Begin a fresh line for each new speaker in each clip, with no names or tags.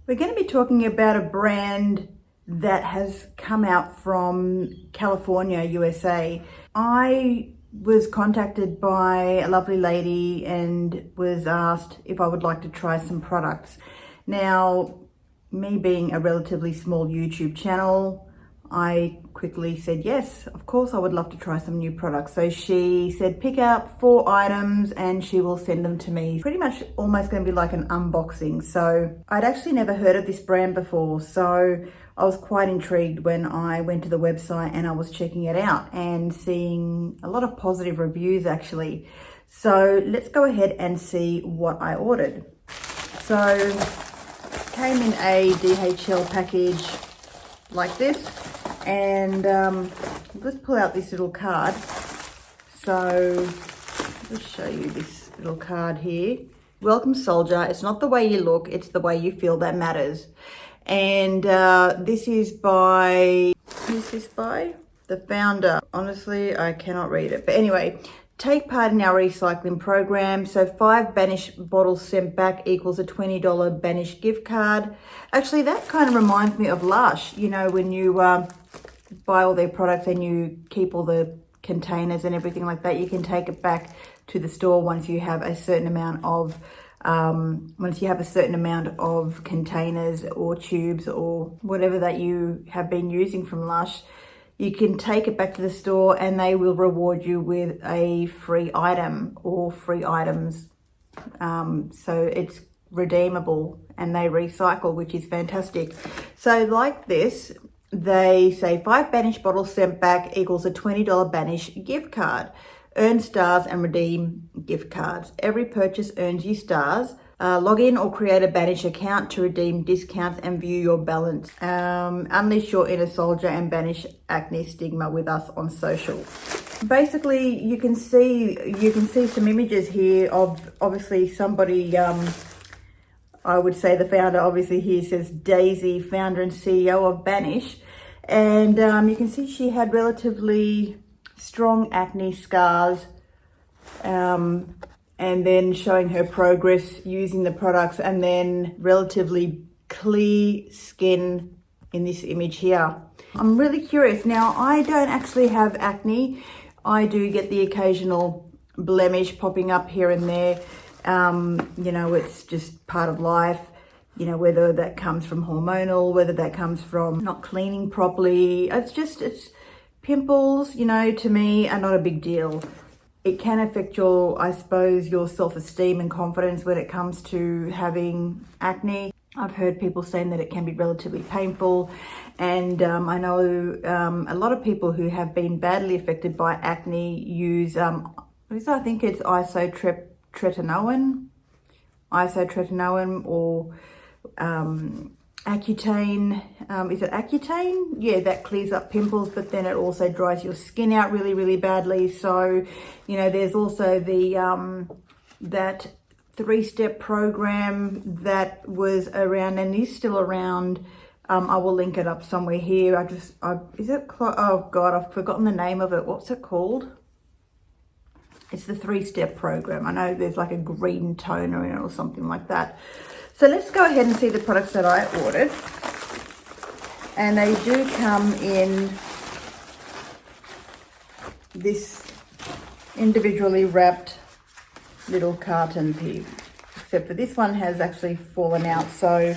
We're going to be talking about a brand that has come out from California, USA. I was contacted by a lovely lady and was asked if I would like to try some products. Now, me being a relatively small YouTube channel, I quickly said yes, of course I would love to try some new products. So she said pick out 4 items and she will send them to me. Pretty much almost going to be like an unboxing. So I'd actually never heard of this brand before, so I was quite intrigued when I went to the website and I was checking it out and seeing a lot of positive reviews actually. So let's go ahead and see what I ordered. So came in a DHL package like this, and let's pull out this little card. So let's show you this little card here. Welcome soldier, it's not the way you look, it's the way you feel that matters. And this is by, who's this by? The founder. Honestly, I cannot read it, but anyway, take part in our recycling program. So 5 Banish bottles sent back equals a $20 Banish gift card. Actually, that kind of reminds me of Lush. You know, when you buy all their products and you keep all the containers and everything like that, you can take it back to the store once you have a certain amount of containers or tubes or whatever that you have been using from Lush. You can take it back to the store and they will reward you with a free item or free items. So it's redeemable and they recycle, which is fantastic. So like this, they say 5 Banish bottles sent back equals a $20 Banish gift card. Earn stars and redeem gift cards. Every purchase earns you stars. Log in or create a Banish account to redeem discounts and view your balance. Unleash your inner soldier and banish acne stigma with us on social. Basically, you can see some images here of obviously somebody. I would say the founder. Obviously, here says Daisy, founder and CEO of Banish, and you can see she had relatively strong acne scars. And then showing her progress using the products, and then relatively clear skin in this image here. I'm really curious. Now, I don't actually have acne. I do get the occasional blemish popping up here and there. You know, it's just part of life, you know, whether that comes from hormonal, whether that comes from not cleaning properly. It's pimples, you know, to me are not a big deal. It can affect your, I suppose, your self-esteem and confidence when it comes to having acne. I've heard people saying that it can be relatively painful. And I know a lot of people who have been badly affected by acne use, I think it's isotretinoin or Accutane. Is it Accutane? Yeah, that clears up pimples, but then it also dries your skin out really, really badly. So, you know, there's also the that 3-step program that was around and is still around. I will link it up somewhere here. Oh God, I've forgotten the name of it. What's it called? It's the 3-step program. I know there's like a green toner in it or something like that. So let's go ahead and see the products that I ordered. And they do come in this individually wrapped little cartons here. Except for this one has actually fallen out, so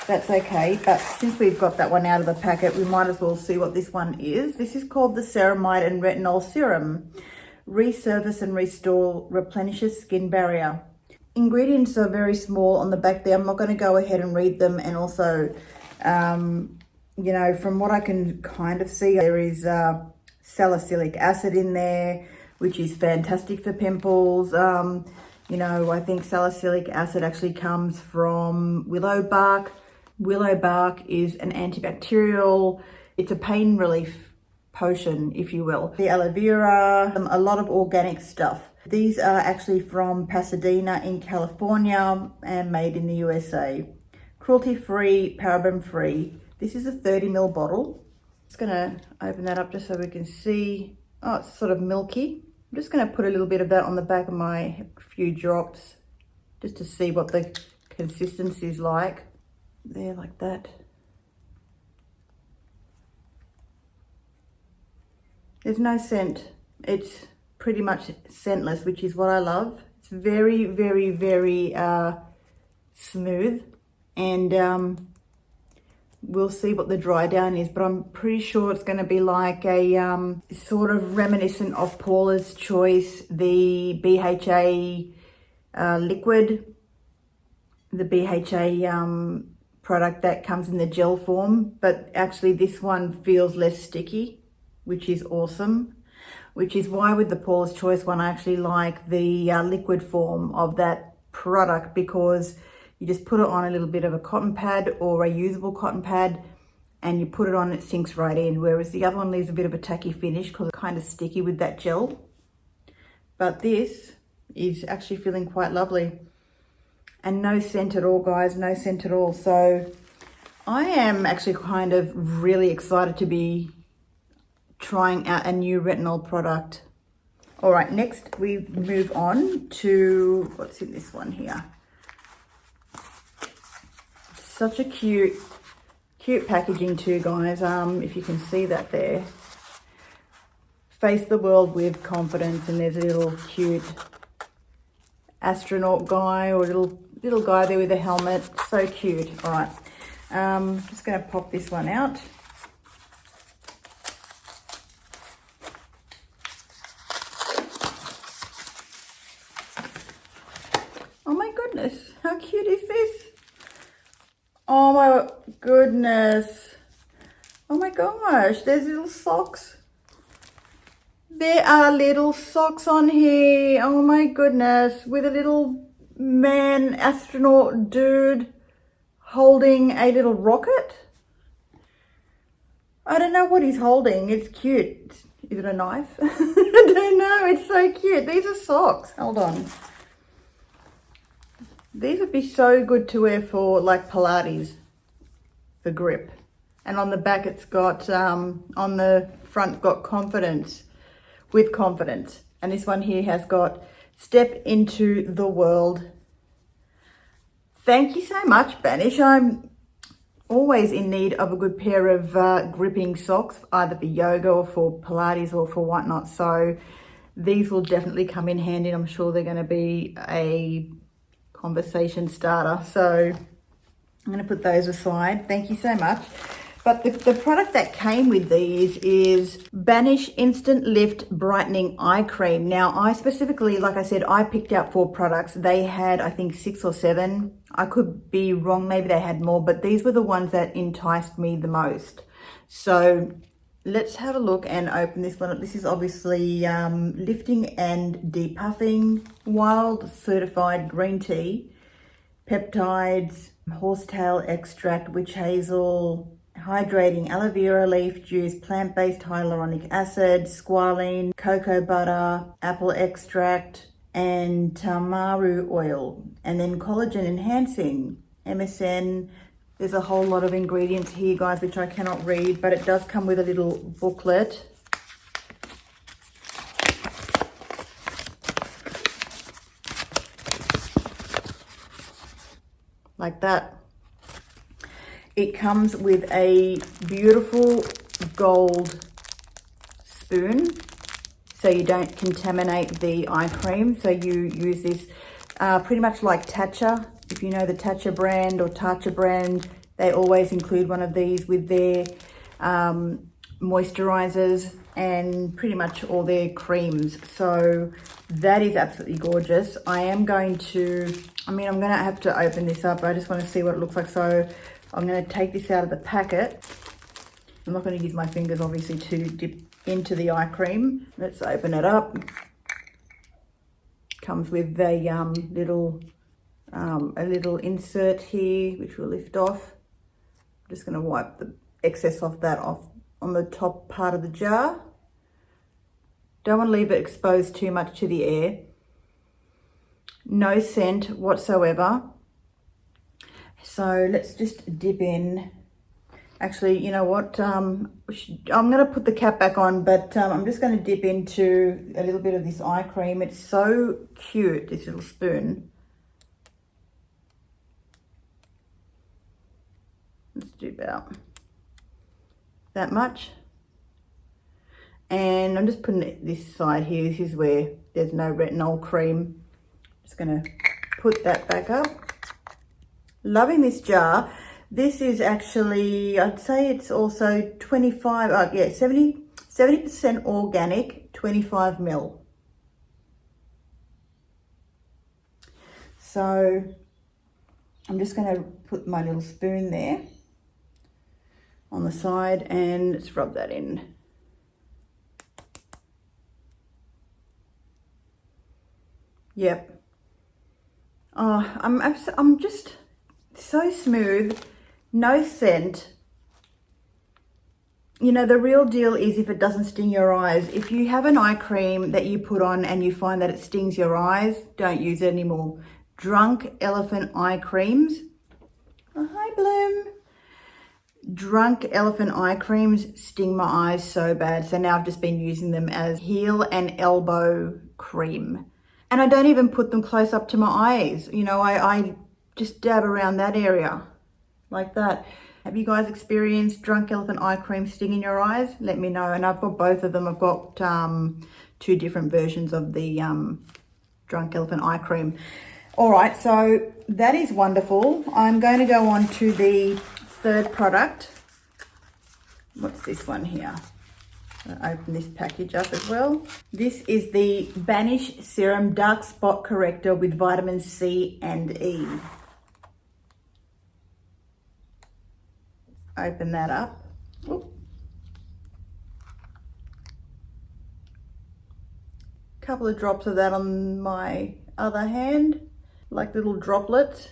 that's okay. But since we've got that one out of the packet, we might as well see what this one is. This is called the Ceramide and Retinol Serum. Resurface and restore, replenishes skin barrier. Ingredients are very small on the back there. I'm not going to go ahead and read them. And also, you know, from what I can kind of see, there is salicylic acid in there, which is fantastic for pimples. You know, I think salicylic acid actually comes from willow bark. Willow bark is an antibacterial. It's a pain relief potion, if you will. The aloe vera, a lot of organic stuff. These are actually from Pasadena in California and made in the USA. Cruelty-free, paraben-free. This is a 30 ml bottle. Just gonna open that up just so we can see. Oh, it's sort of milky. I'm just gonna put a little bit of that on the back of my few drops just to see what the consistency is like. there like that. There's no scent. It's pretty much scentless, which is what I love. It's very, very, very smooth, and we'll see what the dry down is, but I'm pretty sure it's going to be like a sort of reminiscent of Paula's Choice, the BHA liquid, the BHA product that comes in the gel form, but actually this one feels less sticky, which is awesome, which is why with the Paula's Choice one, I actually like the liquid form of that product, because you just put it on a little bit of a cotton pad or a usable cotton pad and you put it on, it sinks right in, whereas the other one leaves a bit of a tacky finish because it's kind of sticky with that gel. But this is actually feeling quite lovely. And no scent at all, guys, no scent at all. So I am actually kind of really excited to be trying out a new retinol product. All right, next we move on to, what's in this one here? Such a cute packaging too, guys. If you can see that there. Face the world with confidence, and there's a little cute astronaut guy or little guy there with a helmet. So cute. All right, just gonna pop this one out. Oh my goodness, how cute is this? Oh my goodness. Oh my gosh, there's little socks. There are little socks on here. Oh my goodness, with a little man astronaut dude holding a little rocket. I don't know what he's holding. It's cute. Is it a knife? I don't know. It's so cute. These are socks. Hold on. These would be so good to wear for like Pilates, for grip. And on the back it's got, on the front got confidence, with confidence. And this one here has got step into the world. Thank you so much, Banish. I'm always in need of a good pair of gripping socks, either for yoga or for Pilates or for whatnot. So these will definitely come in handy. I'm sure they're going to be a conversation starter. So I'm going to put those aside. Thank you so much. But the product that came with these is Banish Instant Lift Brightening Eye Cream. Now, I specifically, like I said, I picked out 4 products. They had, I think, 6 or 7. I could be wrong. Maybe they had more, but these were the ones that enticed me the most. So let's have a look and open this one up. This is obviously lifting and depuffing, wild certified green tea, peptides, horsetail extract, witch hazel, hydrating aloe vera leaf juice, plant-based hyaluronic acid, squalene, cocoa butter, apple extract, and tamaru oil, and then collagen enhancing, MSM. There's a whole lot of ingredients here, guys, which I cannot read, but it does come with a little booklet. Like that. It comes with a beautiful gold spoon, so you don't contaminate the eye cream. So you use this pretty much like Tatcha. If you know the Tatcha brand or Tatcha brand, they always include one of these with their moisturizers and pretty much all their creams. So that is absolutely gorgeous. I'm going to have to open this up. I just want to see what it looks like. So I'm going to take this out of the packet. I'm not going to use my fingers, obviously, to dip into the eye cream. Let's open it up. Comes with a little insert here, which we'll lift off. I'm just going to wipe the excess of that off on the top part of the jar. Don't want to leave it exposed too much to the air. No scent whatsoever. So let's just dip in. Actually, you know what? I'm going to put the cap back on, but I'm just going to dip into a little bit of this eye cream. It's so cute, this little spoon. just do about that much. And I'm just putting it this side here. This is where there's no retinol cream. Just gonna put that back up. Loving this jar. This is actually, I'd say it's also 70% organic, 25 ml. So I'm just going to put my little spoon there on the side and let's rub that in. Yep. Oh, I'm just so smooth, no scent. You know, the real deal is if it doesn't sting your eyes. If you have an eye cream that you put on and you find that it stings your eyes, don't use it anymore. Drunk Elephant eye creams. Oh, hi Bloom. Drunk Elephant eye creams sting my eyes so bad. So now I've just been using them as heel and elbow cream. And I don't even put them close up to my eyes. You know, I just dab around that area like that. Have you guys experienced Drunk Elephant eye cream stinging your eyes? Let me know. And I've got both of them. I've got 2 different versions of the Drunk Elephant eye cream. All right, so that is wonderful. I'm going to go on to the third product. What's this one here? I'll open this package up as well. This is the Banish Serum Dark Spot Corrector with vitamin C and E. Open that up. Oop. Couple of drops of that on my other hand, like little droplets.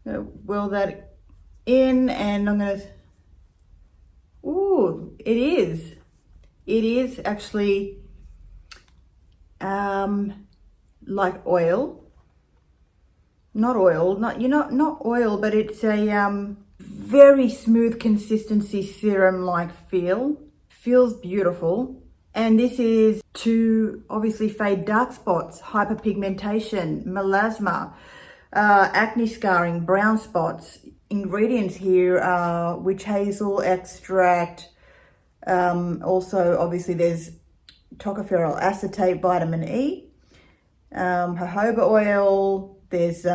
I'm gonna whirl that in and I'm gonna, ooh, it is actually like oil. Not oil, not oil, but it's a very smooth consistency serum-like feel. Feels beautiful. And this is to obviously fade dark spots, hyperpigmentation, melasma, acne scarring, brown spots. Ingredients here are witch hazel extract. Also, obviously, there's tocopherol acetate, vitamin E, jojoba oil. There's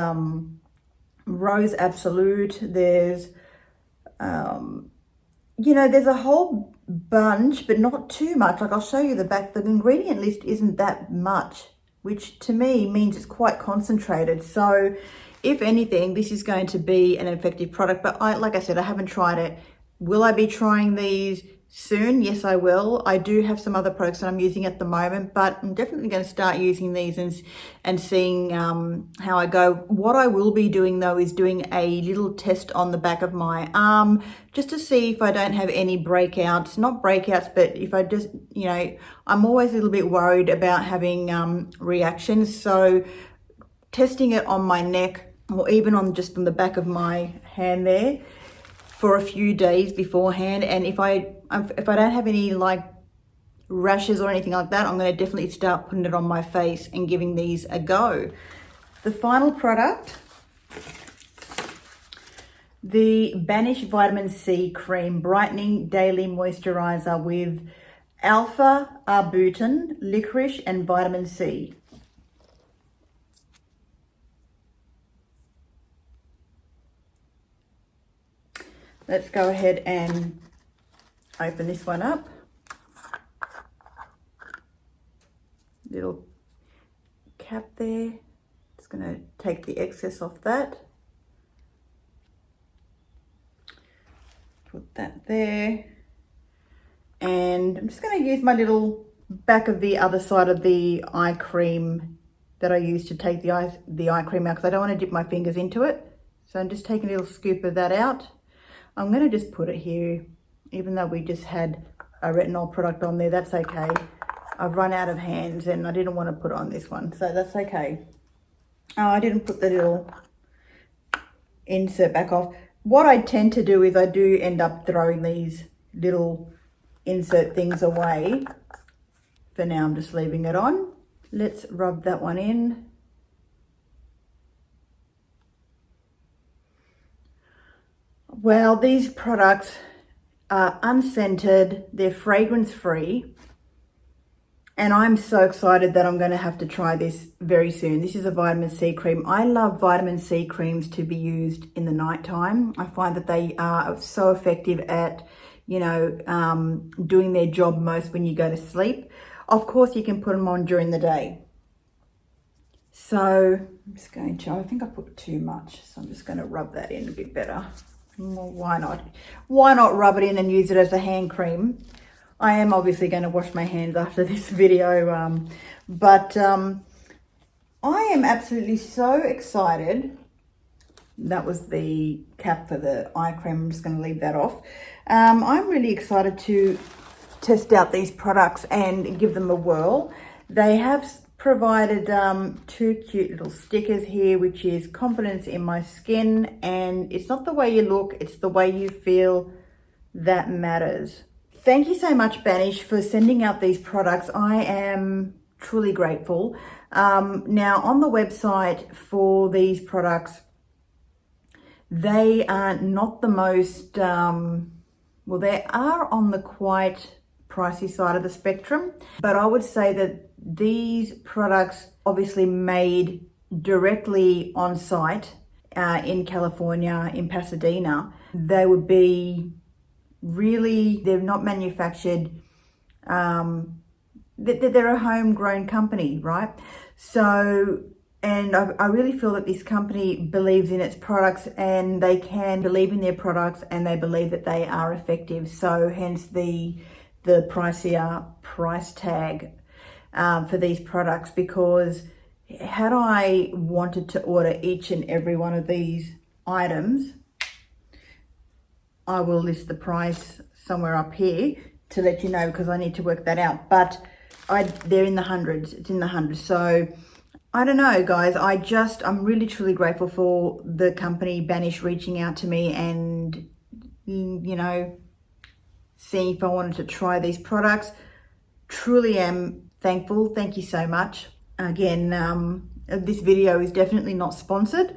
rose absolute. There's you know, there's a whole bunch, but not too much. Like I'll show you the back. The ingredient list isn't that much, which to me means it's quite concentrated. So if anything, this is going to be an effective product, but like I said, I haven't tried it. Will I be trying these soon? Yes, I will. I do have some other products that I'm using at the moment, but I'm definitely going to start using these and seeing how I go. What I will be doing though is doing a little test on the back of my arm just to see if I don't have any breakouts. Not breakouts, but if I just, you know, I'm always a little bit worried about having reactions. So testing it on my neck or even on just on the back of my hand there for a few days beforehand, and if I don't have any like rashes or anything like that, I'm going to definitely start putting it on my face and giving these a go. The final product, the Banish Vitamin C Cream Brightening Daily Moisturizer with alpha arbutin, licorice and vitamin C. Let's go ahead and open this one up. Little cap there. Just going to take the excess off that. Put that there. And I'm just going to use my little back of the other side of the eye cream that I use to take the eye cream out because I don't want to dip my fingers into it. So I'm just taking a little scoop of that out. I'm going to just put it here, even though we just had a retinol product on there, that's okay. I've run out of hands and I didn't want to put it on this one, so that's okay. Oh, I didn't put the little insert back off. What I tend to do is I do end up throwing these little insert things away. For now, I'm just leaving it on. Let's rub that one in. Well, these products are unscented, they're fragrance free, and I'm so excited that I'm going to have to try this very soon. This is a vitamin C cream. I love vitamin C creams to be used in the nighttime. I find that they are so effective at, you know, doing their job most when you go to sleep. Of course, you can put them on during the day. So I'm just going to, I think I put too much, so I'm just going to rub that in a bit better. Well, why not? Why not rub it in and use it as a hand cream? I am obviously going to wash my hands after this video, but I am absolutely so excited. That was the cap for the eye cream. I'm just going to leave that off. I'm really excited to test out these products and give them a whirl. They have provided two cute little stickers here, which is confidence in my skin, and it's not the way you look, it's the way you feel that matters. Thank you so much, Banish, for sending out these products. I am truly grateful. Now, on the website for these products, they are not the most, well, they are on the quite pricey side of the spectrum, but I would say that these products obviously made directly on site in California, in Pasadena, they would be really, they're not manufactured, they're a homegrown company, right? So, and I really feel that this company believes in its products, and they can believe in their products, and they believe that they are effective. So hence the pricier price tag for these products, because had I wanted to order each and every one of these items, I will list the price somewhere up here to let you know, because I need to work that out. But they're in the hundreds. It's in the hundreds. So I don't know, guys. I'm really truly grateful for the company Banish reaching out to me and, you know, seeing if I wanted to try these products. Truly am thankful. Thank you so much. Again, this video is definitely not sponsored.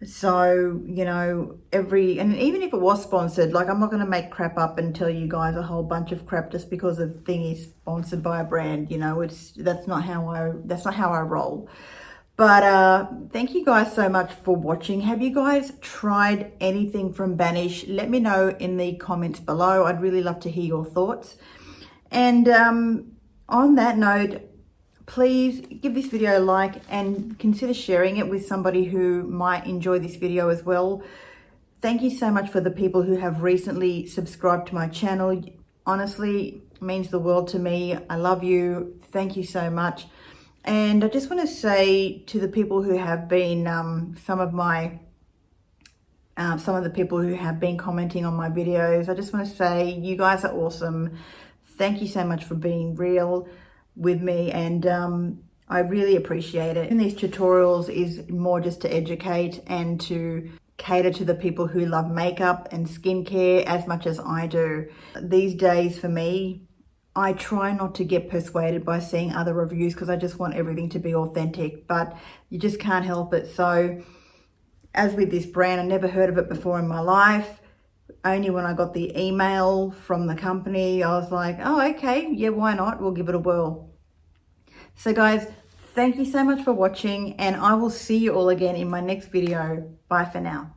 So, you know, and even if it was sponsored, like, I'm not going to make crap up and tell you guys a whole bunch of crap just because a thing is sponsored by a brand. You know, that's not how I roll. But thank you guys so much for watching. Have you guys tried anything from Banish? Let me know in the comments below. I'd really love to hear your thoughts. And on that note, please give this video a like and consider sharing it with somebody who might enjoy this video as well. Thank you so much for the people who have recently subscribed to my channel. Honestly, it means the world to me. I love you. Thank you so much. And I just want to say to the people who have been, some of the people who have been commenting on my videos, I just want to say you guys are awesome. Thank you so much for being real with me, and I really appreciate it. And these tutorials is more just to educate and to cater to the people who love makeup and skincare as much as I do. These days for me, I try not to get persuaded by seeing other reviews, because I just want everything to be authentic, but you just can't help it. So as with this brand, I never heard of it before in my life. Only when I got the email from the company, I was like, oh, okay, yeah, why not? We'll give it a whirl. So guys, thank you so much for watching, and I will see you all again in my next video. Bye for now.